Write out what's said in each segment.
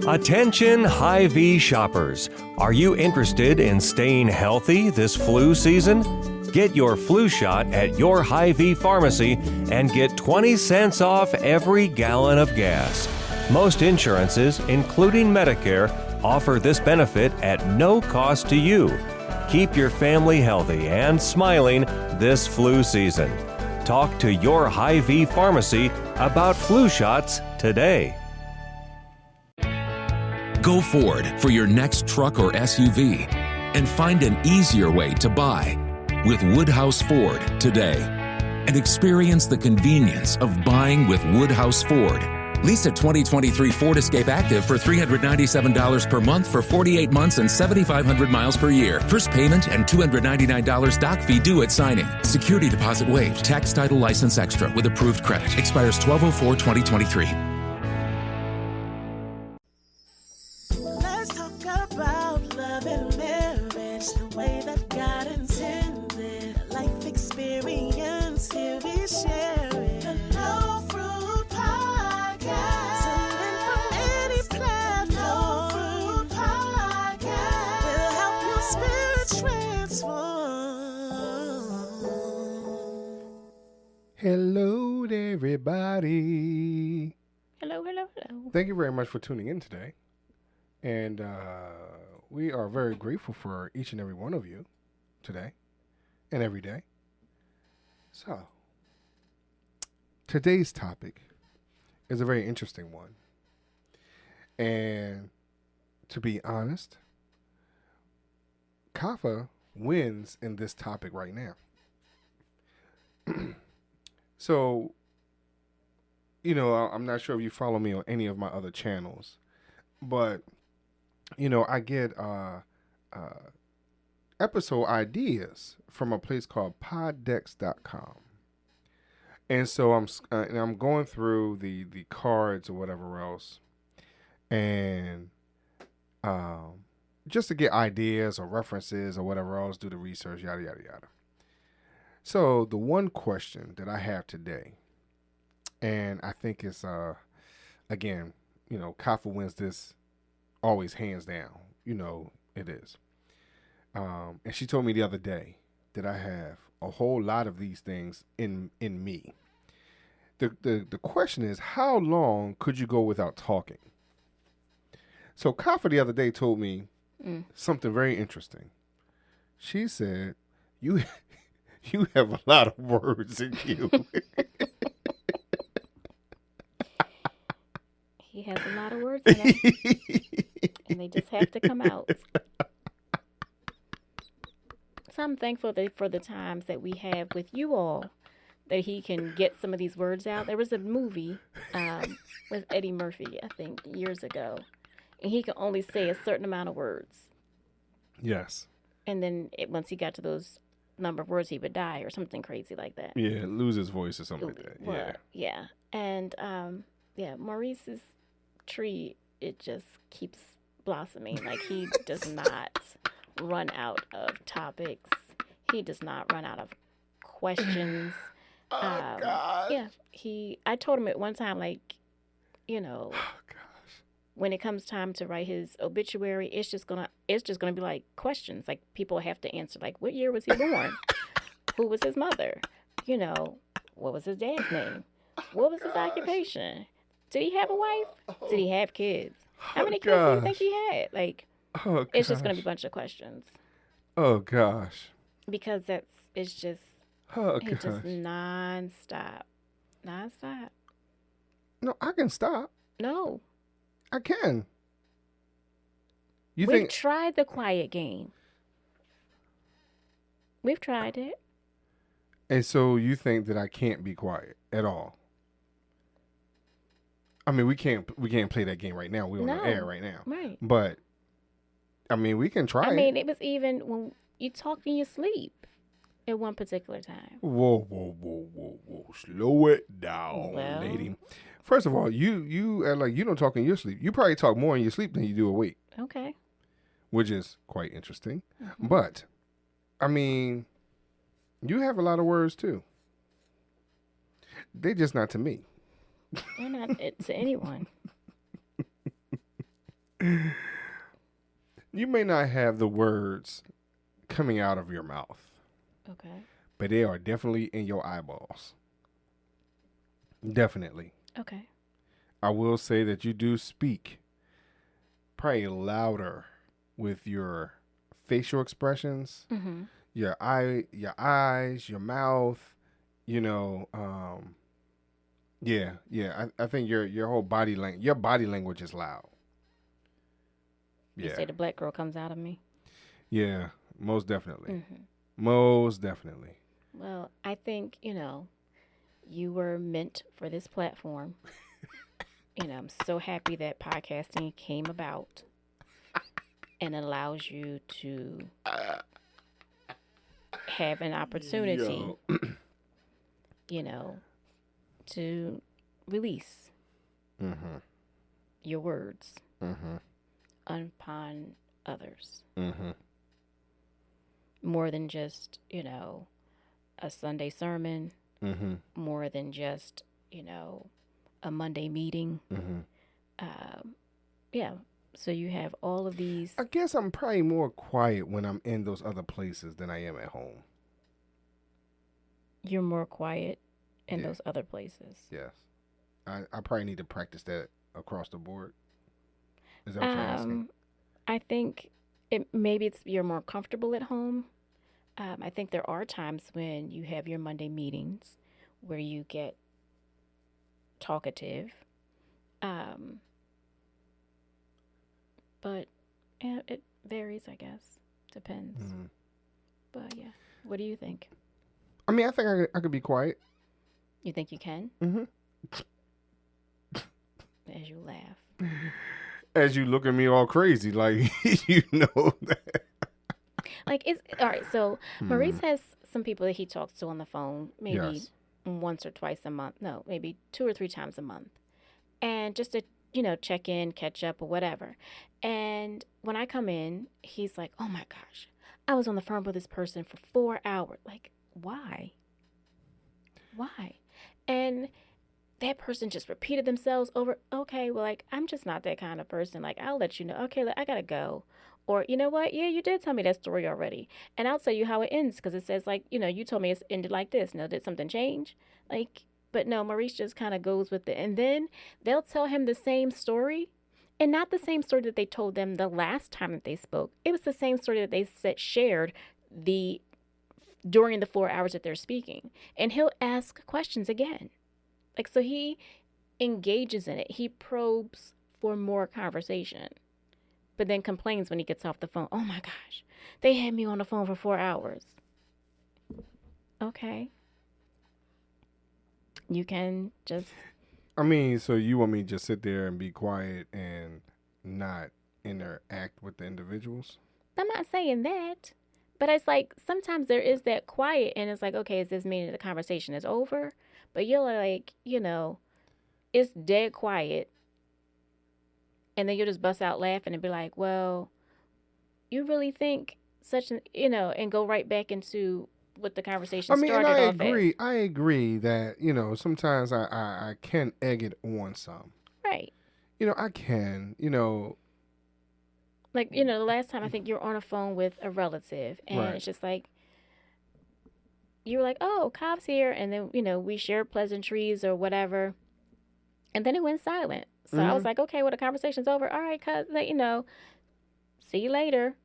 Attention Hy-Vee shoppers. Are you interested in staying healthy this flu season? Get your flu shot at your Hy-Vee pharmacy and get 20 cents off every gallon of gas. Most insurances, including Medicare, offer this benefit at no cost to you. Keep your family healthy and smiling this flu season. Talk to your Hy-Vee pharmacy about flu shots today. Go Ford for your next truck or SUV and find an easier way to buy with Woodhouse Ford today. And experience the convenience of buying with Woodhouse Ford. Lease a 2023 Ford Escape Active for $397 per month for 48 months and 7,500 miles per year. First payment and $299 doc fee due at signing. Security deposit waived. Tax title license extra with approved credit. Expires 12/04/2023. Let's talk about love and marriage, the way that God intended. Life experience, here we share it. The No Fruit Podcast. Tune in from any platform. No Fruit Podcast will help your spirit transform. Hello there, everybody. Hello, hello, hello. Thank you very much for tuning in today. And we are very grateful for each and every one of you today and every day. So, today's topic is a very interesting one. And to be honest, Kafi wins in this topic right now. So, I'm not sure if you follow me on any of my other channels, but I get episode ideas from a place called poddex.com. And so I'm going through the cards or whatever else, and just to get ideas or references or whatever else, do the research, yada, yada, yada. So the one question that I have today, and I think it's, again, Kafi wins this always hands down. It is. And she told me the other day that I have a whole lot of these things in me. The question is, how long could you go without talking? So Kafi the other day told me something very interesting. She said, you have a lot of words in you. He has a lot of words in him, and they just have to come out. So I'm thankful for the times that we have with you all, that he can get some of these words out. There was a movie with Eddie Murphy, I think, years ago, and he could only say a certain amount of words. Yes. And then once he got to those number of words, he would die or something crazy like that. Yeah, lose his voice or something like that. Well, yeah. And, Maurice's tree, it just keeps blossoming. Like, he does not run out of topics. He does not run out of questions. God. Yeah, I told him at one time, when it comes time to write his obituary, it's just gonna be like questions. Like, people have to answer, like, what year was he born? Who was his mother? What was his dad's name? What was his occupation? Did he have a wife? Did he have kids? How many kids do you think he had? Like, it's just going to be a bunch of questions. Oh, gosh. Because it's just nonstop. Nonstop. No, I can stop. No. I can. We've tried the quiet game. We've tried it. And so you think that I can't be quiet at all? I mean, we can't play that game right now. We're on the air right now. Right. But, I mean, we can try it. I mean, it was even when you talked in your sleep at one particular time. Whoa. Slow it down, lady. First of all, you act like you don't talk in your sleep. You probably talk more in your sleep than you do awake. Okay. Which is quite interesting. Mm-hmm. But, I mean, you have a lot of words, too. They're just not to me. They're not to anyone. You may not have the words coming out of your mouth, Okay. but they are definitely in your eyeballs. Definitely. Okay. I will say that you do speak probably louder with your facial expressions, Mm-hmm. your eyes, your mouth, yeah. I think your whole your body language is loud. You Yeah. say the black girl comes out of me? Yeah, most definitely. Mm-hmm. Most definitely. Well, I think, you were meant for this platform. I'm so happy that podcasting came about and allows you to have an opportunity, to release Mm-hmm. your words Mm-hmm. upon others. Mm-hmm. More than just, a Sunday sermon, Mm-hmm. more than just, a Monday meeting. Mm-hmm. Yeah. So you have all of these. I guess I'm probably more quiet when I'm in those other places than I am at home. You're more quiet in Yeah. those other places. Yes. I probably need to practice that across the board. Is that what you're asking? I think maybe you're more comfortable at home. I think there are times when you have your Monday meetings where you get talkative. But yeah, it varies, I guess. Depends. Mm-hmm. But yeah, what do you think? I mean, I think I could be quiet. You think you can? Mm-hmm. As you laugh. As you look at me all crazy, like, you know that. Like, it's all right. So Maurice has some people that he talks to on the phone, maybe Yes. once or twice a month. No, maybe 2 or 3 times a month. And just to, check in, catch up or whatever. And when I come in, he's like, oh my gosh, I was on the phone with this person for 4 hours. Like, why? Why? And that person just repeated themselves over. Okay, well, like, I'm just not that kind of person. Like, I'll let you know. Okay, I gotta go. Or, you know what? Yeah, you did tell me that story already. And I'll tell you how it ends because it says, like, you told me it's ended like this. Now, did something change? Like, but no, Maurice just kind of goes with it. And then they'll tell him the same story and not the same story that they told them the last time that they spoke. It was the same story that they shared during the 4 hours that they're speaking. And he'll ask questions again. Like, so he engages in it. He probes for more conversation, but then complains when he gets off the phone. Oh my gosh, they had me on the phone for 4 hours. Okay. You can just. I mean, so you want me to just sit there and be quiet and not interact with the individuals? I'm not saying that, but it's like sometimes there is that quiet, and it's like, okay, is this meaning the conversation is over? But you're like, it's dead quiet. And then you'll just bust out laughing and be like, well, you really think such an, and go right back into what the conversation started and off as. I agree that, sometimes I can egg it on some. Right. I can, Like, the last time I think you were on a phone with a relative, and Right. it's just like, you were like, oh, Kafi's here. And then, we shared pleasantries or whatever. And then it went silent. So I was like, okay, well, the conversation's over. All right, cuz, see you later.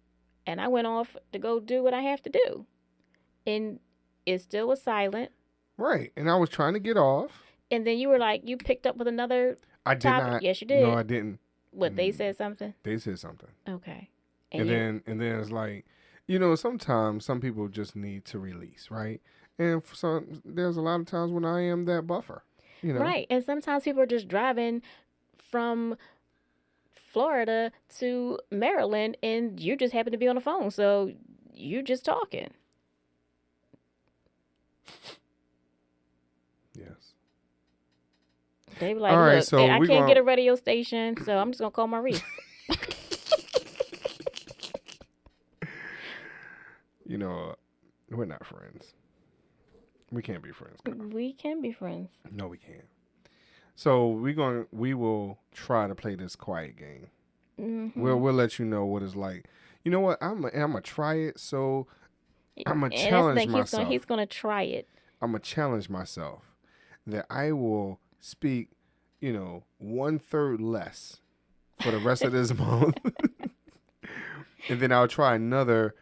And I went off to go do what I have to do. And it still was silent. Right. And I was trying to get off. And then you were like, you picked up with another I did topic. not. Yes, you did. No, I didn't. What, they said something? They said something. Okay. And then it's like, sometimes some people just need to release, right? And there's a lot of times when I am that buffer, Right. And sometimes people are just driving from Florida to Maryland, and you just happen to be on the phone. So you just talking. Yes. They be like, All right, look, so I we can't gonna- get a radio station, so I'm just going to call Maurice. We're not friends. We can't be friends. We can be friends. No, we can't. So we will try to play this quiet game. We'll let you know what it's like. You know what? I'm gonna try it. So I'm gonna And that's the challenge thing, myself. he's gonna try it. I'm gonna challenge myself that I will speak, 1/3 less for the rest of this month, and then I'll try another,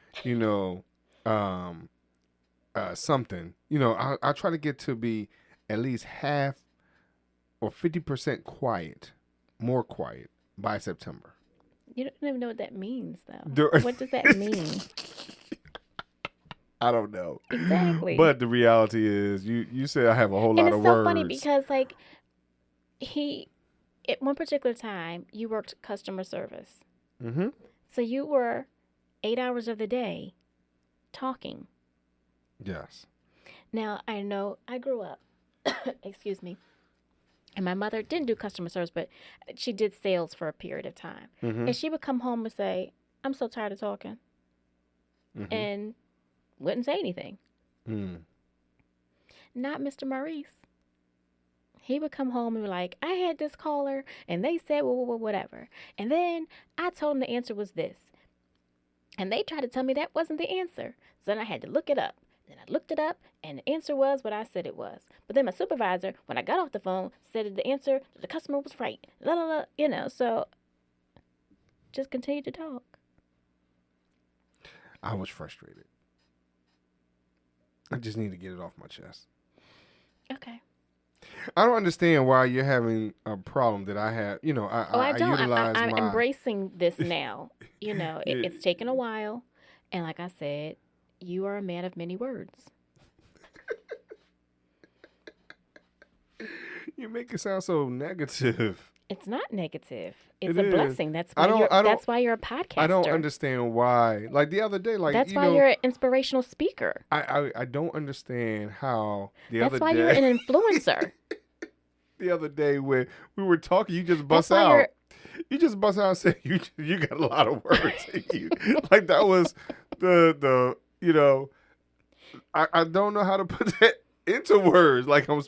something. I'll try to get to be at least half or 50% quiet, more quiet by September. You don't even know what that means, though. What does that mean? I don't know. Exactly. But the reality is, you said I have a whole lot of words. And it's so funny because, like, at one particular time, you worked customer service. Mm-hmm. So you were 8 hours of the day talking. Yes. Now, I know I grew up, excuse me, and my mother didn't do customer service, but she did sales for a period of time. Mm-hmm. And she would come home and say, I'm so tired of talking. Mm-hmm. And wouldn't say anything. Mm. Not Mr. Maurice. He would come home and be like, I had this caller, and they said whatever. And then I told them the answer was this. And they tried to tell me that wasn't the answer. So then I had to look it up. Then I looked it up, and the answer was what I said it was. But then my supervisor, when I got off the phone, said that the answer, the customer was right. La, la, la, so just continue to talk. I was frustrated. I just need to get it off my chest. Okay. I don't understand why you're having a problem that I have. I don't. utilize I'm my... embracing this now. It's taken a while. And like I said, you are a man of many words. You make it sound so negative. It's not negative. It's It a is. blessing. That's why you're a podcaster. I don't understand why. Like the other day, that's why you're an inspirational speaker. I don't understand how That's why you're an influencer. The other day when we were talking, you just bust out. You just bust out and say you got a lot of words in you. Like that was the I don't know how to put that into words. Like I'm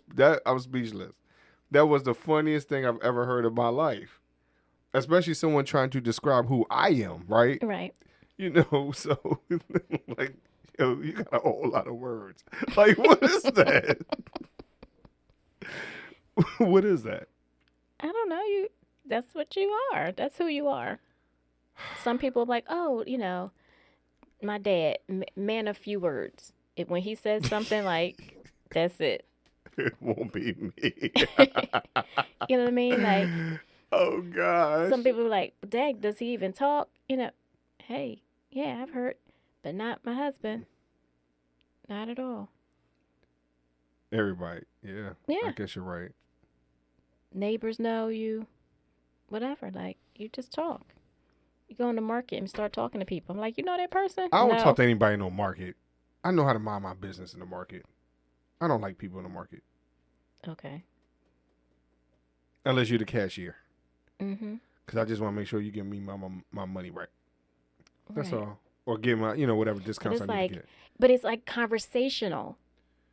speechless. That was the funniest thing I've ever heard in my life. Especially someone trying to describe who I am, right? Right. So like, you got a whole lot of words. Like, what is that? What is that? I don't know. That's what you are. That's who you are. Some people are like, oh, my dad, man of few words. When he says something, like, that's it. It won't be me. You know what I mean? Like, oh gosh. some people are like, Dad, does he even talk? Hey, yeah, I've heard, but not my husband. Not at all. Everybody, yeah. I guess you're right. Neighbors know you, whatever. Like, you just talk. You go in the market and start talking to people. I'm like, you know that person? I don't talk to anybody in no market. I know how to mind my business in the market. I don't like people in the market. Okay. Unless you're the cashier. Mm-hmm. Because I just want to make sure you give me my money right. That's all. Or give my, whatever discounts I need to get. But it's like conversational.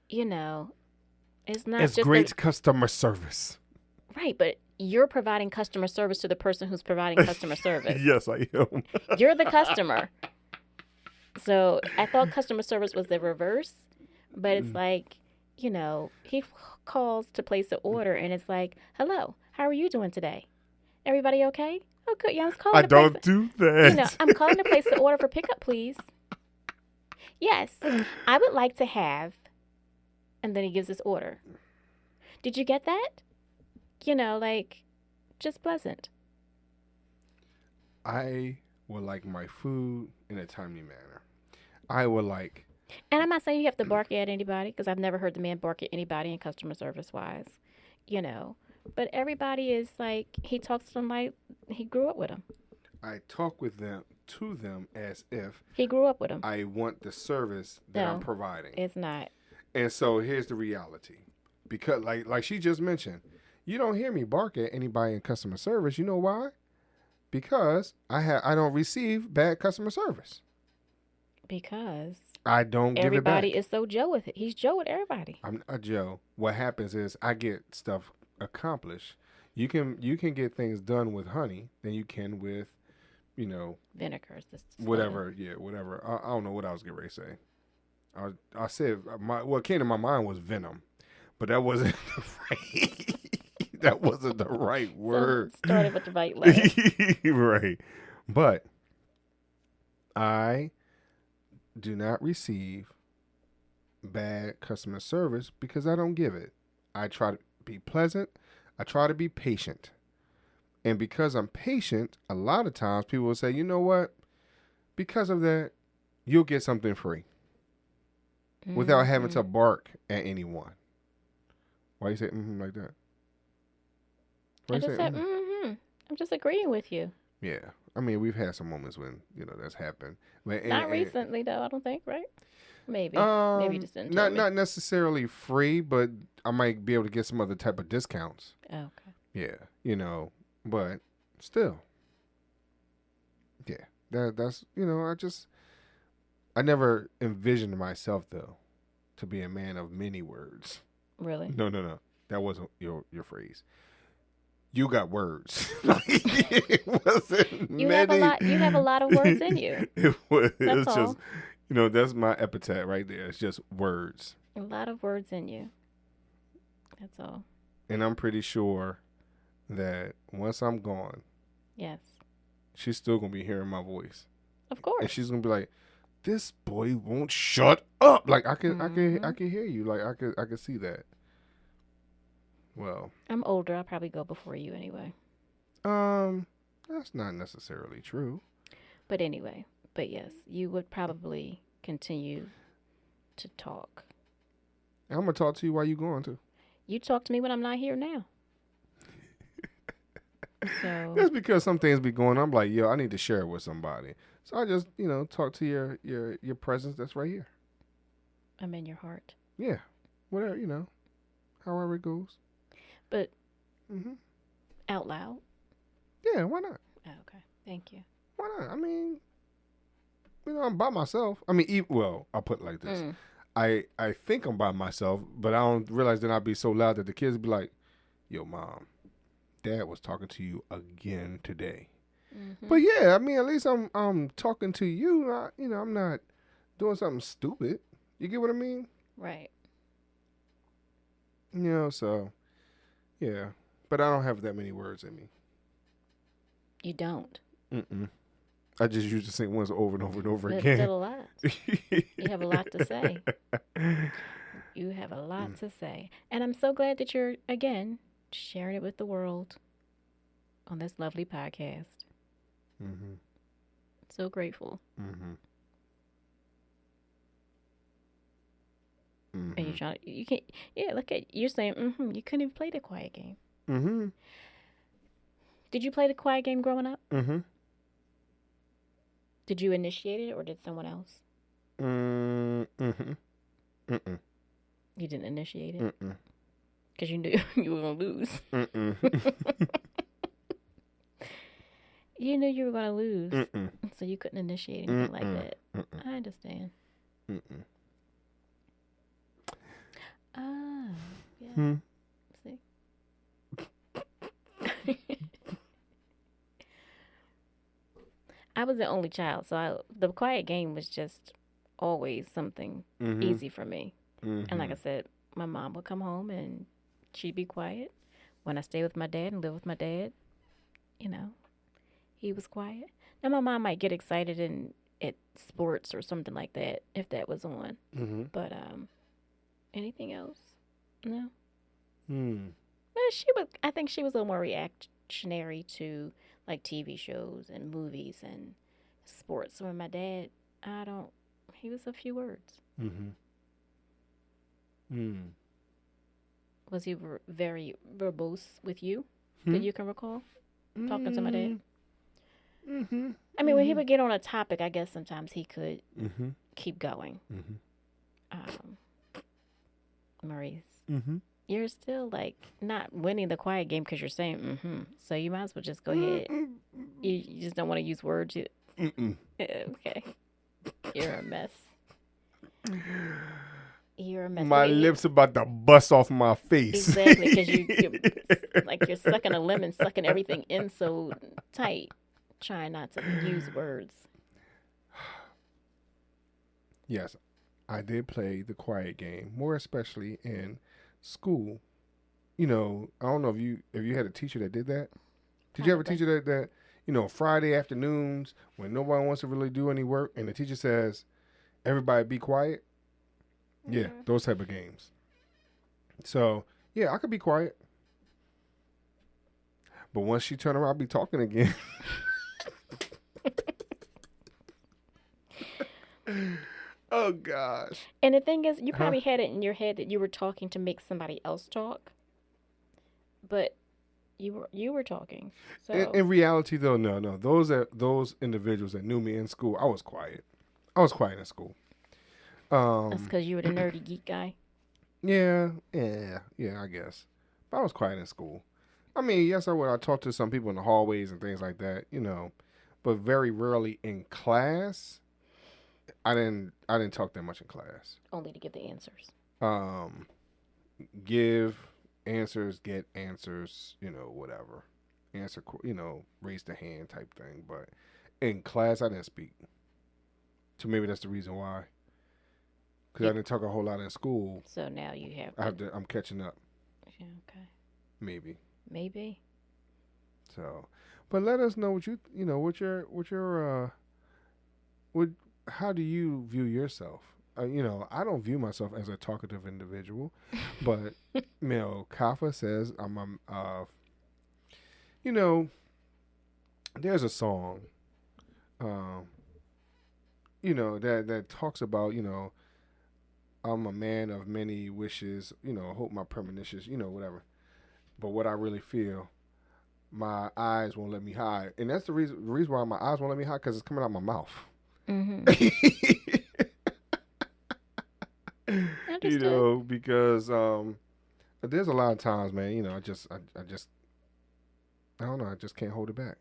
It's not it's just great customer service. Right, but you're providing customer service to the person who's providing customer service. Yes, I am. You're the customer. So I thought customer service was the reverse, but it's like, he calls to place an order and it's like, hello, how are you doing today? Everybody okay? Oh, good. Yeah, I was calling. I don't do that. I'm calling to place the order for pickup, please. Yes, I would like to have, and then he gives his order. Did you get that? Just pleasant. I would like my food in a timely manner. I would like... And I'm not saying you have to bark at anybody, because I've never heard the man bark at anybody in customer service-wise, But everybody is like, he talks to them like he grew up with them. I talk to them as if... He grew up with them. I want the service that I'm providing. It's not. And so here's the reality. Because like she just mentioned, you don't hear me bark at anybody in customer service. You know why? Because I don't receive bad customer service. Because I don't give it back. Everybody is so Joe with it. He's Joe with everybody. I'm not Joe. What happens is I get stuff accomplished. You can get things done with honey than you can with Vinegar. whatever. Yeah, whatever. I don't know what I was getting ready to say. I said what came to my mind was venom, but that wasn't the right. That wasn't the right word. So started with the right letter. Right, but I do not receive bad customer service because I don't give it. I try to be pleasant. I try to be patient. And because I'm patient, a lot of times people will say, you know what? Because of that, you'll get something free without having to bark at anyone. Why you say like that? I just said, I'm just agreeing with you. Yeah. I mean, we've had some moments when, that's happened. Not recently, though, I don't think, right? Maybe. Maybe just didn't not necessarily free, but I might be able to get some other type of discounts. Oh, okay. Yeah, but still. Yeah. That's, I never envisioned myself, though, to be a man of many words. Really? No. That wasn't your phrase. You got words. It wasn't You many. have a lot of words in you. It was That's all. just, that's my epithet right there. It's just words. A lot of words in you. That's all. And I'm pretty sure that once I'm gone, yes, she's still gonna be hearing my voice. Of course. And she's gonna be like, "This boy won't shut up." Like I can hear you. Like I can see that. Well, I'm older. I'll probably go before you anyway. That's not necessarily true. But yes, you would probably continue to talk. I'm gonna talk to you while you going to. You talk to me when I'm not here now. So that's because some things be going on. I'm like, yo, I need to share it with somebody. So I just, talk to your presence that's right here. I'm in your heart. Yeah. Whatever, however it goes. But out loud? Yeah, why not? Oh, okay. Thank you. Why not? I mean, I'm by myself. I mean, I'll put it like this. I think I'm by myself, but I don't realize that I'd be so loud that the kids be like, yo, Mom, Dad was talking to you again today. But yeah, I mean, at least I'm talking to you. I'm not doing something stupid. You get what I mean? Right. So, yeah. But I don't have that many words in me. You don't? I just used the same ones over and over and over That's again. still a lot. You have a lot to say. You have a lot to say. And I'm so glad that you're, again, sharing it with the world on this lovely podcast. So grateful. And you can't, look at, you're saying, you couldn't even play the quiet game. Did you play the quiet game growing up? Did you initiate it or did someone else? You didn't initiate it? Because you knew you were going to lose. You knew you were going to lose. So you couldn't initiate anything like that. I understand. Ah, yeah. See? I was the only child, so the quiet game was just always something easy for me. And like I said, my mom would come home and she'd be quiet. When I stayed with my dad and lived with my dad, he was quiet. Now my mom might get excited at sports or something like that if that was on. But anything else? No. But I think she was a little more reactionary to like TV shows and movies and sports. So when my dad, he was a few words. Was he very verbose with you that you can recall? Talking to my dad? I mean, when he would get on a topic, I guess sometimes he could keep going. Maurice, you're still like not winning the quiet game because you're saying so you might as well just go ahead. You just don't want to use words. Okay, you're a mess. You're a mess. My lips about to bust off my face. Exactly, because you're like you're sucking a lemon, sucking everything in so tight. trying not to use words. Yes, I did play the quiet game, more especially in school. You know, I don't know if you had a teacher that did that. Did you have a Probably. teacher that Friday afternoons when nobody wants to really do any work and the teacher says, "Everybody be quiet"? Yeah, those type of games. So yeah, I could be quiet, but once she turn around, I'll be talking again. Oh gosh. And the thing is, you probably had it in your head that you were talking to make somebody else talk, but you were talking. So In reality, though, no. Those individuals that knew me in school, I was quiet. I was quiet in school. that's because you were the nerdy geek guy. Yeah, I guess. But I was quiet in school. I mean, yes, I would. I talked to some people in the hallways and things like that, but very rarely in class. I didn't talk that much in class. Only to give the answers. Give answers, get answers, whatever. Answer, raise the hand type thing. But in class, I didn't speak. So maybe that's the reason why. Because I didn't talk a whole lot in school. So now you have. I'm catching up. Yeah, okay. Maybe. So, but let us know how do you view yourself? I don't view myself as a talkative individual, but Kafa says there's a song, that talks about, I'm a man of many wishes, hope my premonitions, whatever. But what I really feel, my eyes won't let me hide, and that's the reason why my eyes won't let me hide, because it's coming out my mouth. Mm-hmm. Because there's a lot of times, man, I don't know, I just can't hold it back.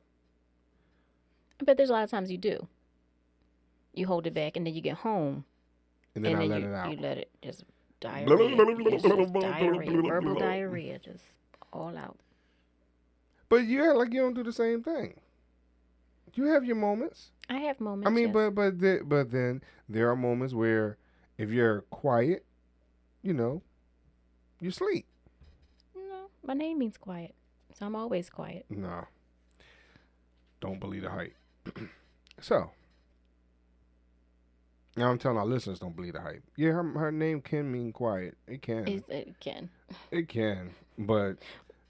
But there's a lot of times you do. You hold it back, and then you get home, And then I let it out. You let it just diarrhea. It's just diarrhea, verbal diarrhea, just all out. But you act like you don't do the same thing. You have your moments. I have moments. I mean, yes. but then there are moments where if you're quiet, you sleep. No, my name means quiet, so I'm always quiet. No. Don't believe the hype. So, now I'm telling our listeners, don't believe the hype. Yeah, her name can mean quiet. It can. It can. It can, but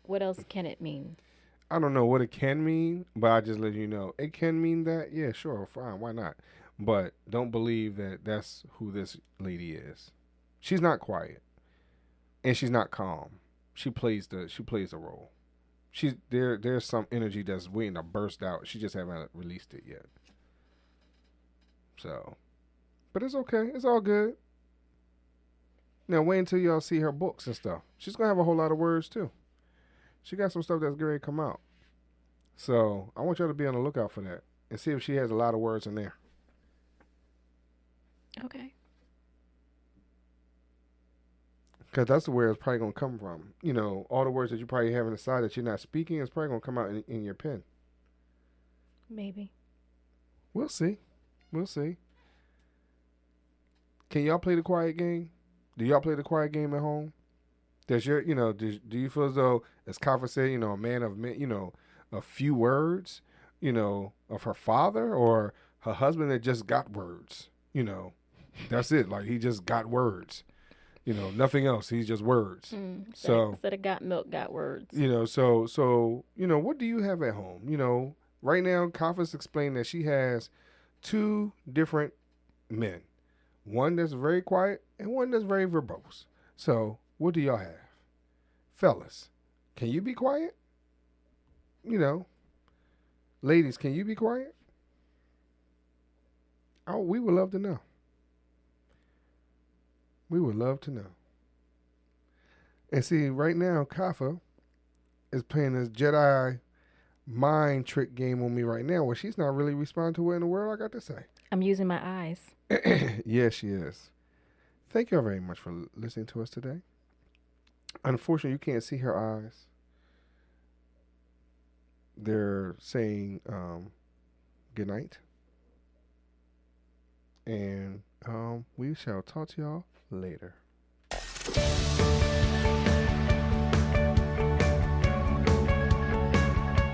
What else can it mean? I don't know what it can mean, but I just let you know. It can mean that. Yeah, sure, fine, why not? But don't believe that that's who this lady is. She's not quiet, and she's not calm. She plays the role. There's some energy that's waiting to burst out. She just haven't released it yet. So, but it's okay. It's all good. Now wait until y'all see her books and stuff. She's gonna have a whole lot of words too. She got some stuff that's going to come out. So I want y'all to be on the lookout for that and see if she has a lot of words in there. Okay. Because that's where it's probably going to come from. All the words that you probably have inside that you're not speaking is probably going to come out in your pen. Maybe. We'll see. Can y'all play the quiet game? Do y'all play the quiet game at home? Do you feel as though, as Kafa said, a man of, a few words, of her father or her husband that just got words, that's it. Like he just got words, nothing else. He's just words. So instead of got milk, got words. So what do you have at home? Right now, Kafa's explained that she has two different men, one that's very quiet and one that's very verbose. So what do y'all have? Fellas, can you be quiet? Ladies, can you be quiet? Oh, we would love to know. We would love to know. And see, right now, Kafa is playing this Jedi mind trick game on me right now where she's not really responding to what in the world I got to say. I'm using my eyes. Yes, she is. Thank you all very much for listening to us today. Unfortunately, you can't see her eyes. They're saying good night. And we shall talk to y'all later.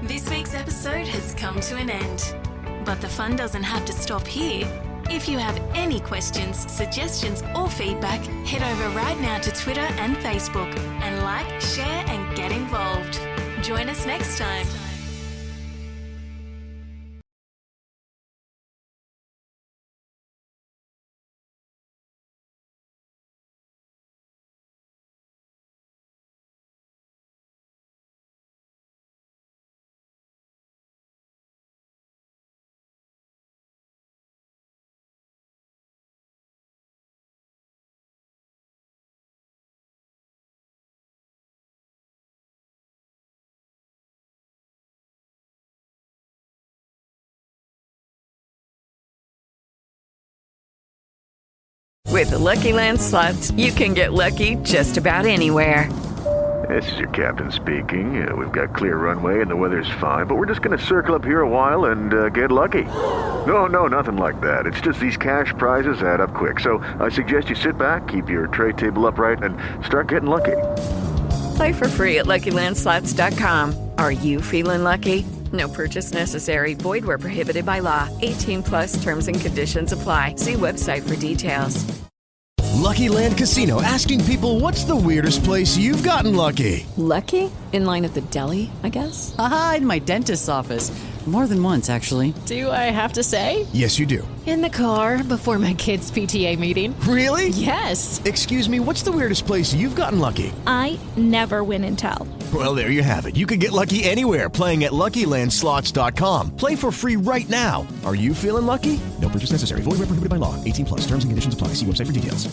This week's episode has come to an end. But the fun doesn't have to stop here. If you have any questions, suggestions, or feedback, head over right now to Twitter and Facebook and like, share, and get involved. Join us next time. With the Lucky Land Slots, you can get lucky just about anywhere. This is your captain speaking. We've got clear runway and the weather's fine, but we're just going to circle up here a while and get lucky. No, nothing like that. It's just these cash prizes add up quick. So I suggest you sit back, keep your tray table upright, and start getting lucky. Play for free at LuckyLandSlots.com. Are you feeling lucky? No purchase necessary. Void where prohibited by law. 18+ terms and conditions apply. See website for details. Lucky Land Casino, asking people, what's the weirdest place you've gotten lucky? Lucky? In line at the deli, I guess? Aha, in my dentist's office. More than once, actually. Do I have to say? Yes, you do. In the car before my kids' PTA meeting. Really? Yes. Excuse me, what's the weirdest place you've gotten lucky? I never win and tell. Well, there you have it. You can get lucky anywhere, playing at LuckyLandSlots.com. Play for free right now. Are you feeling lucky? No purchase necessary. Void where prohibited by law. 18+ terms and conditions apply. See website for details.